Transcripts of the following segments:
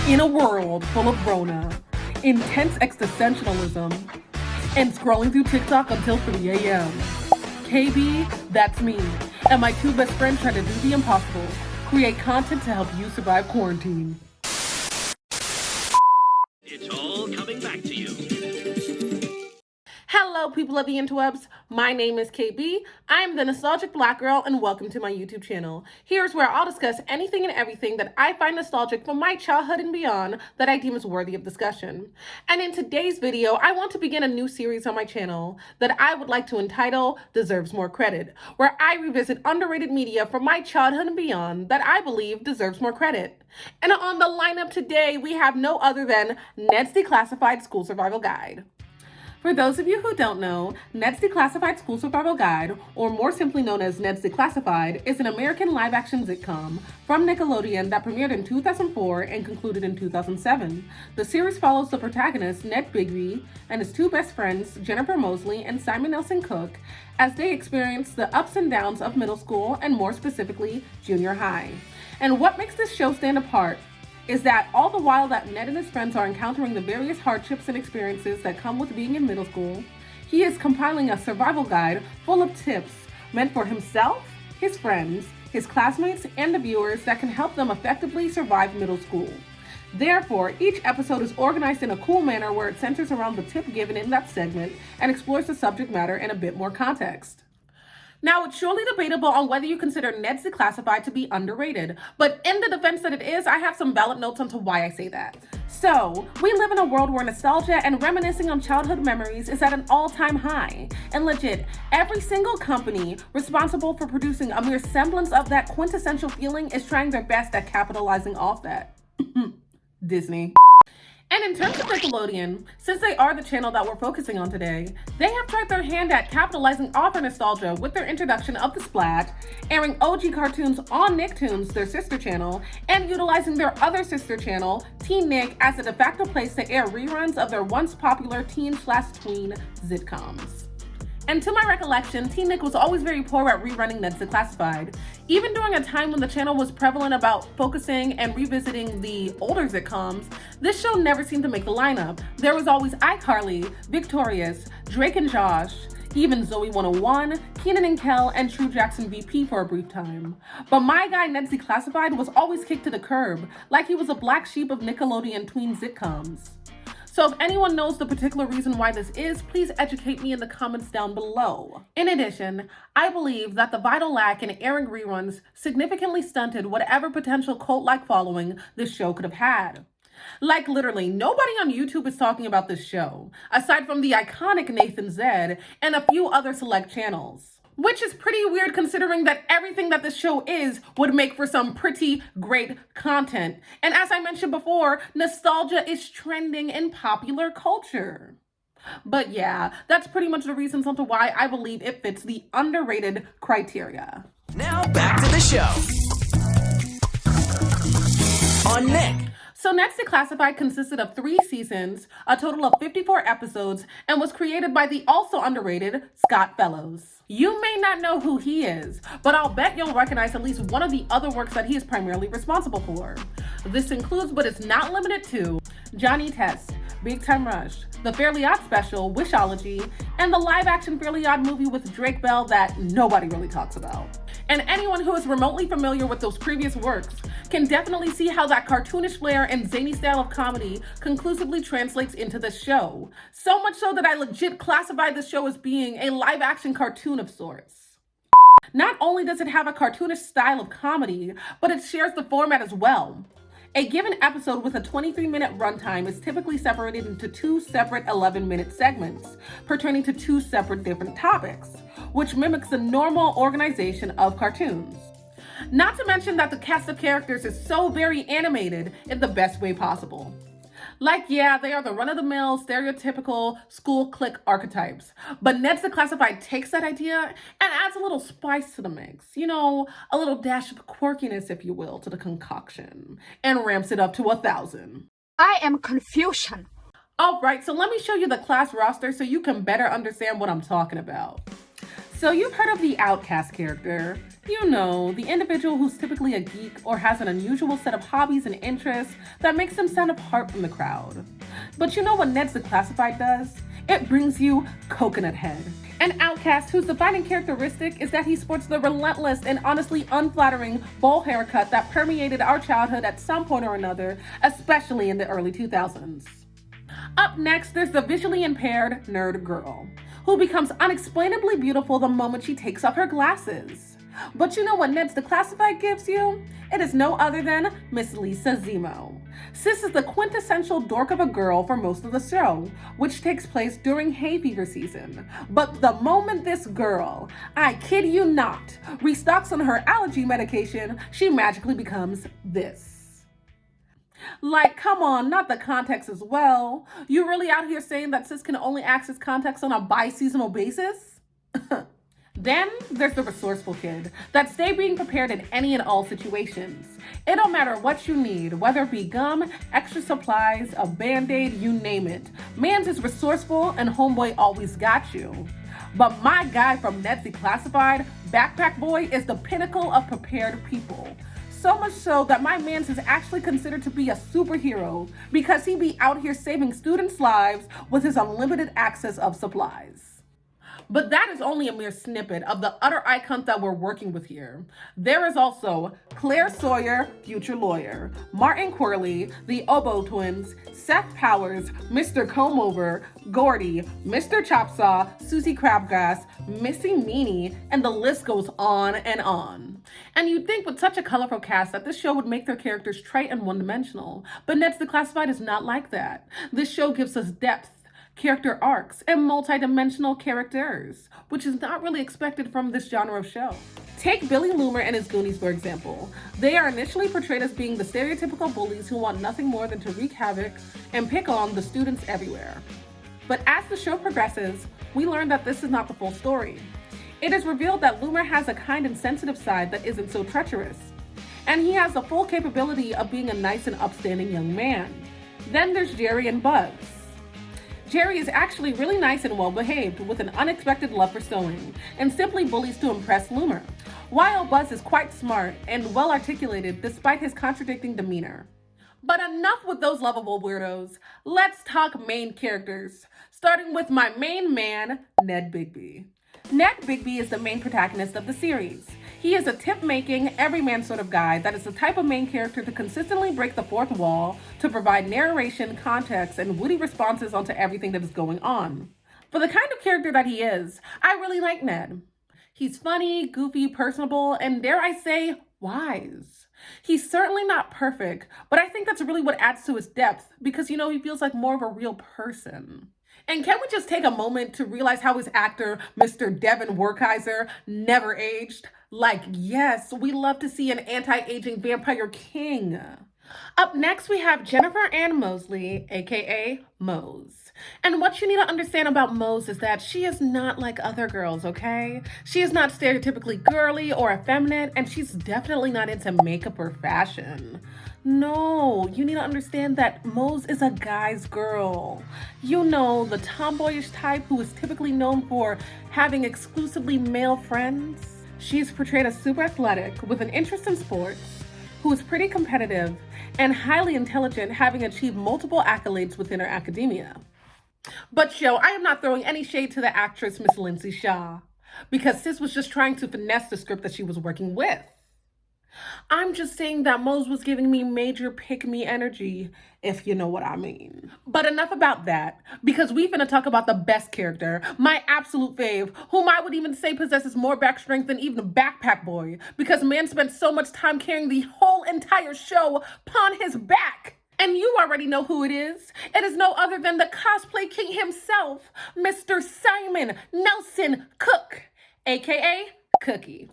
In a world full of Rona, intense existentialism, and scrolling through TikTok until 3 a.m. KB, that's me, and my two best friends try to do the impossible, create content to help you survive quarantine. It's all coming back to you. Hello, people of the interwebs. My name is KB. I'm the nostalgic black girl, and welcome to my YouTube channel. Here's where I'll discuss anything and everything that I find nostalgic from my childhood and beyond that I deem is worthy of discussion. And in today's video, I want to begin a new series on my channel that I would like to entitle Deserves More Credit, where I revisit underrated media from my childhood and beyond that I believe deserves more credit. And on the lineup today, we have no other than Ned's Declassified School Survival Guide. For those of you who don't know, Ned's Declassified School Survival Guide, or more simply known as Ned's Declassified, is an American live-action sitcom from Nickelodeon that premiered in 2004 and concluded in 2007. The series follows the protagonist, Ned Bigby, and his two best friends, Jennifer Mosley and Simon Nelson Cook, as they experience the ups and downs of middle school and more specifically, junior high. And what makes this show stand apart is that all the while that Ned and his friends are encountering the various hardships and experiences that come with being in middle school, he is compiling a survival guide full of tips meant for himself, his friends, his classmates, and the viewers that can help them effectively survive middle school. Therefore, each episode is organized in a cool manner where it centers around the tip given in that segment and explores the subject matter in a bit more context. Now, it's surely debatable on whether you consider Ned's Declassified to be underrated, but in the defense that it is, I have some valid notes onto why I say that. So, we live in a world where nostalgia and reminiscing on childhood memories is at an all-time high. And legit, every single company responsible for producing a mere semblance of that quintessential feeling is trying their best at capitalizing off that. Disney. And in terms of Nickelodeon, since they are the channel that we're focusing on today, they have tried their hand at capitalizing off our nostalgia with their introduction of The Splat, airing OG cartoons on Nicktoons, their sister channel, and utilizing their other sister channel, Teen Nick, as a de facto place to air reruns of their once popular teen/tween sitcoms. And to my recollection, Teen Nick was always very poor at rerunning Ned's Declassified. Even during a time when the channel was prevalent about focusing and revisiting the older sitcoms, this show never seemed to make the lineup. There was always iCarly, Victorious, Drake and Josh, even Zoe 101, Kenan and Kel, and True Jackson VP for a brief time. But my guy Ned's Declassified was always kicked to the curb, like he was a black sheep of Nickelodeon tween sitcoms. So if anyone knows the particular reason why this is, please educate me in the comments down below. In addition, I believe that the vital lack in airing reruns significantly stunted whatever potential cult-like following this show could have had. Like literally, nobody on YouTube is talking about this show, aside from the iconic Nathan Zed and a few other select channels. Which is pretty weird considering that everything that this show is would make for some pretty great content. And as I mentioned before, nostalgia is trending in popular culture. But yeah, that's pretty much the reasons onto why I believe it fits the underrated criteria. Now back to the show. On Nick. So Ned's Declassified consisted of 3 seasons, a total of 54 episodes, and was created by the also underrated Scott Fellows. You may not know who he is, but I'll bet you'll recognize at least one of the other works that he is primarily responsible for. This includes, but is not limited to, Johnny Test, Big Time Rush, the Fairly Odd Special, Wishology, and the live-action Fairly Odd movie with Drake Bell that nobody really talks about. And anyone who is remotely familiar with those previous works can definitely see how that cartoonish flair and zany style of comedy conclusively translates into the show. So much so that I legit classify this show as being a live-action cartoon of sorts. Not only does it have a cartoonish style of comedy, but it shares the format as well. A given episode with a 23-minute runtime is typically separated into 2 separate 11-minute segments, pertaining to 2 separate different topics, which mimics the normal organization of cartoons. Not to mention that the cast of characters is so very animated in the best way possible. Like, yeah, they are the run-of-the-mill, stereotypical school clique archetypes. But Ned's Declassified takes that idea and adds a little spice to the mix. You know, a little dash of quirkiness, if you will, to the concoction. And ramps it up to 1,000. I am confusion. Alright, so let me show you the class roster so you can better understand what I'm talking about. So you've heard of the outcast character. You know, the individual who's typically a geek or has an unusual set of hobbies and interests that makes them stand apart from the crowd. But you know what Ned's Declassified does? It brings you Coconut Head, an outcast whose defining characteristic is that he sports the relentless and honestly unflattering bowl haircut that permeated our childhood at some point or another, especially in the early 2000s. Up next, there's the visually impaired nerd girl, who becomes unexplainably beautiful the moment she takes off her glasses. But you know what Ned's Declassified gives you? It is no other than Miss Lisa Zemo. Sis is the quintessential dork of a girl for most of the show, which takes place during hay fever season. But the moment this girl, I kid you not, restocks on her allergy medication, she magically becomes this. Like, come on, not the context as well. You really out here saying that sis can only access context on a bi-seasonal basis? Then there's the resourceful kid that stay being prepared in any and all situations. It don't matter what you need, whether it be gum, extra supplies, a band-aid, you name it. Mans is resourceful and homeboy always got you. But my guy from Ned's Declassified, Backpack Boy, is the pinnacle of prepared people. So much so that my mans is actually considered to be a superhero because he be out here saving students' lives with his unlimited access of supplies. But that is only a mere snippet of the utter icons that we're working with here. There is also Claire Sawyer, future lawyer, Martin Quirley, the Oboe twins, Seth Powers, Mr. Comeover, Gordy, Mr. Chopsaw, Susie Crabgrass, Missy Meanie, and the list goes on and on. And you'd think with such a colorful cast that this show would make their characters trite and one-dimensional, but Ned's Declassified is not like that. This show gives us depth, character arcs, and multi-dimensional characters, which is not really expected from this genre of show. Take Billy Loomer and his Goonies, for example. They are initially portrayed as being the stereotypical bullies who want nothing more than to wreak havoc and pick on the students everywhere. But as the show progresses, we learn that this is not the full story. It is revealed that Loomer has a kind and sensitive side that isn't so treacherous, and he has the full capability of being a nice and upstanding young man. Then there's Jerry and Bugs. Jerry is actually really nice and well-behaved with an unexpected love for sewing and simply bullies to impress Loomer, while Buzz is quite smart and well-articulated despite his contradicting demeanor. But enough with those lovable weirdos. Let's talk main characters, starting with my main man, Ned Bigby. Ned Bigby is the main protagonist of the series. He is a tip-making, everyman sort of guy that is the type of main character to consistently break the fourth wall to provide narration, context, and witty responses onto everything that is going on. For the kind of character that he is, I really like Ned. He's funny, goofy, personable, and dare I say, wise. He's certainly not perfect, but I think that's really what adds to his depth because, you know, he feels like more of a real person. And can we just take a moment to realize how his actor, Mr. Devin Werkheiser, never aged? Like, yes, we love to see an anti-aging vampire king. Up next, we have Jennifer Ann Mosley, aka Mose. And what you need to understand about Mose is that she is not like other girls, okay? She is not stereotypically girly or effeminate, and she's definitely not into makeup or fashion. No, you need to understand that Mose is a guy's girl. You know, the tomboyish type who is typically known for having exclusively male friends. She's portrayed as super athletic with an interest in sports, who is pretty competitive and highly intelligent, having achieved multiple accolades within her academia. But yo, I am not throwing any shade to the actress Miss Lindsay Shaw, because sis was just trying to finesse the script that she was working with. I'm just saying that Mose was giving me major pick-me energy, if you know what I mean. But enough about that, because we finna talk about the best character, my absolute fave, whom I would even say possesses more back strength than even Backpack Boy, because man spent so much time carrying the whole entire show upon his back. And you already know who it is. It is no other than the cosplay king himself, Mr. Simon Nelson Cook, aka Cookie.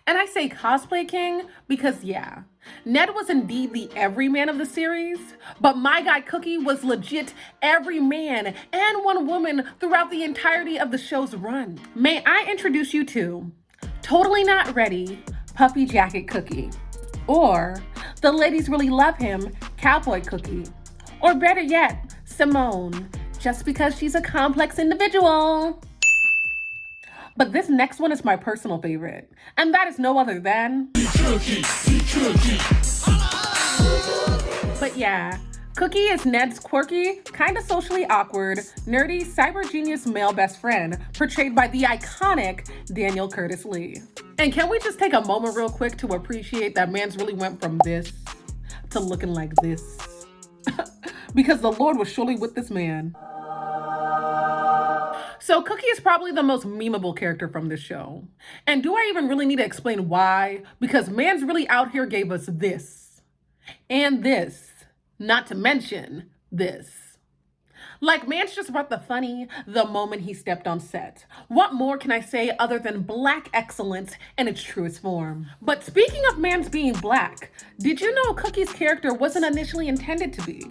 And I say cosplay king because, yeah, Ned was indeed the everyman of the series, but my guy Cookie was legit every man and one woman throughout the entirety of the show's run. May I introduce you to Totally Not Ready, Puffy Jacket Cookie, or The Ladies Really Love Him, Cowboy Cookie, or better yet, Simone, just because she's a complex individual. But this next one is my personal favorite, and that is no other than... But yeah, Cookie is Ned's quirky, kinda socially awkward, nerdy, cyber genius male best friend, portrayed by the iconic Daniel Curtis Lee. And can we just take a moment real quick to appreciate that man's really went from this to looking like this? Because the Lord was surely with this man. So Cookie is probably the most memeable character from this show. And do I even really need to explain why? Because man's really out here gave us this. And this. Not to mention this. Like, man's just brought the funny the moment he stepped on set. What more can I say other than black excellence in its truest form? But speaking of man's being black, did you know Cookie's character wasn't initially intended to be?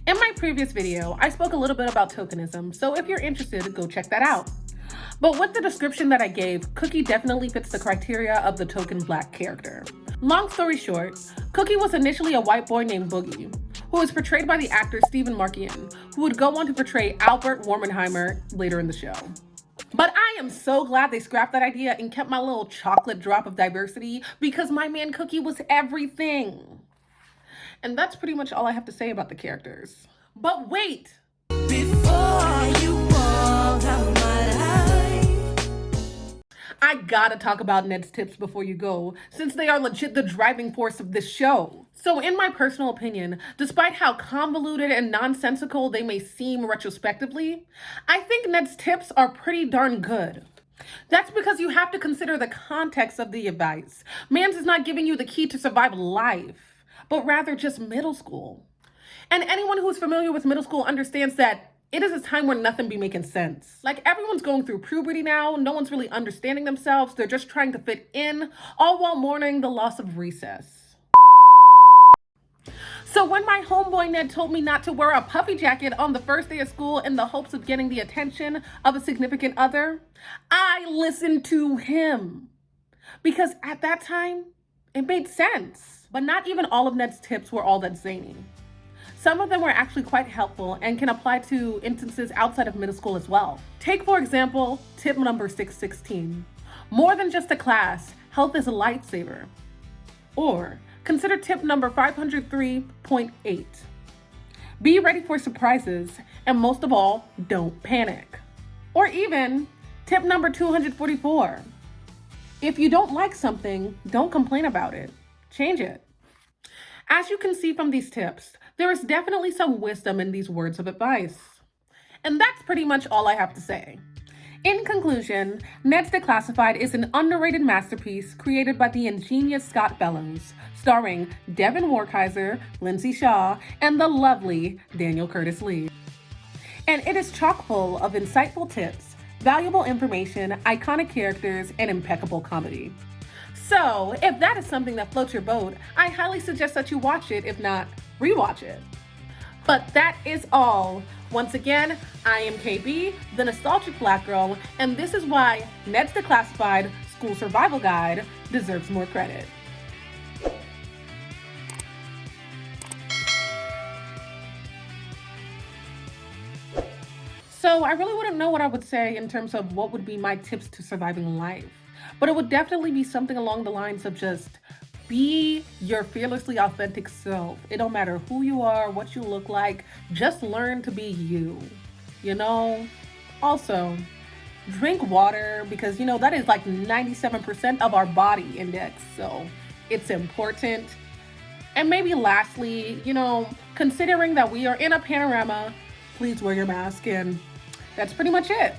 In my previous video, I spoke a little bit about tokenism, so if you're interested, go check that out. But with the description that I gave, Cookie definitely fits the criteria of the token black character. Long story short, Cookie was initially a white boy named Boogie, who was portrayed by the actor Stephen Markian, who would go on to portray Albert Warmenheimer later in the show. But I am so glad they scrapped that idea and kept my little chocolate drop of diversity, because my man Cookie was everything. And that's pretty much all I have to say about the characters. But wait! Before you walk out my life, I gotta talk about Ned's tips before you go, since they are legit the driving force of this show. So in my personal opinion, despite how convoluted and nonsensical they may seem retrospectively, I think Ned's tips are pretty darn good. That's because you have to consider the context of the advice. Mans is not giving you the key to survive life, but rather just middle school. And anyone who's familiar with middle school understands that it is a time where nothing be making sense. Like, everyone's going through puberty now, no one's really understanding themselves, they're just trying to fit in, all while mourning the loss of recess. So when my homeboy Ned told me not to wear a puffy jacket on the first day of school in the hopes of getting the attention of a significant other, I listened to him. Because at that time, it made sense. But not even all of Ned's tips were all that zany. Some of them were actually quite helpful and can apply to instances outside of middle school as well. Take, for example, tip number 616. More than just a class, health is a lifesaver. Or consider tip number 503.8. Be ready for surprises, and most of all, don't panic. Or even tip number 244. If you don't like something, don't complain about it. Change it. As you can see from these tips, there is definitely some wisdom in these words of advice. And that's pretty much all I have to say. In conclusion, Ned's Declassified is an underrated masterpiece created by the ingenious Scott Bellows, starring Devin Warkaiser, Lindsay Shaw, and the lovely Daniel Curtis Lee. And it is chock full of insightful tips, valuable information, iconic characters, and impeccable comedy. So, if that is something that floats your boat, I highly suggest that you watch it, if not, rewatch it. But that is all. Once again, I am KB, the nostalgic black girl, and this is why Ned's Declassified School Survival Guide deserves more credit. So I really wouldn't know what I would say in terms of what would be my tips to surviving life. But it would definitely be something along the lines of just be your fearlessly authentic self. It don't matter who you are, what you look like, just learn to be you, you know? Also, drink water because, that is like 97% of our body index, so it's important. And maybe lastly, considering that we are in a panorama, please wear your mask, and that's pretty much it.